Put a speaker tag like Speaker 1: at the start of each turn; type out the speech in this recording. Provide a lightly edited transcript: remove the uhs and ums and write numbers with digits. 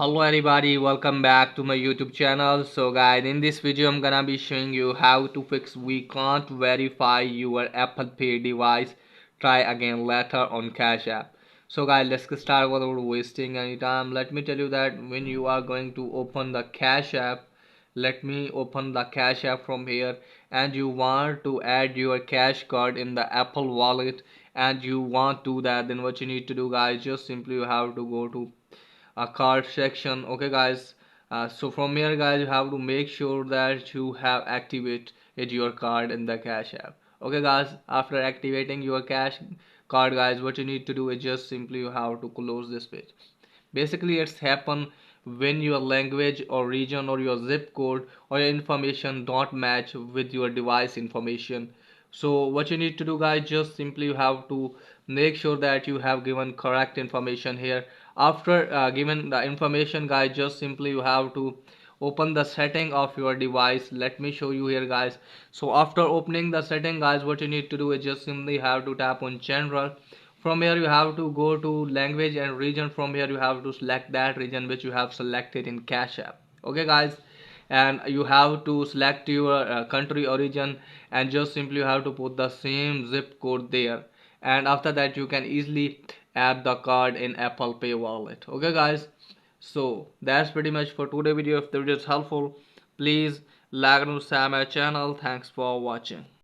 Speaker 1: Hello everybody, welcome back to my YouTube channel. So guys, in this video I'm gonna be showing you how to fix we can't verify your Apple Pay device. Try again later on Cash App. So guys, let's get started without wasting any time. Let me tell you that when you are going to open the Cash App, let me open the Cash App from here, and you want to add your cash card in the Apple wallet, and you want to do that, then what you need to do guys, just simply you have to go to a card section. Okay guys, so from here guys, you have to make sure that you have activated your card in the Cash App. Okay guys, after activating your cash card guys, what you need to do is just simply you have to close this page. Basically it's happen when your language or region or your zip code or your information don't match with your device information. So what you need to do guys, just simply you have to make sure that you have given correct information here. After given the information guys, just simply you have to open the setting of your device. Let me show you here guys. So after opening the setting guys, what you need to do is just simply have to tap on general. From here you have to go to language and region. From here you have to select that region which you have selected in Cash App. Okay guys, and you have to select your country origin, and just simply you have to put the same zip code there, and after that you can easily add the card in Apple Pay wallet. Okay guys, so that's pretty much for today video. If the video is helpful, please like and subscribe my channel. Thanks for watching.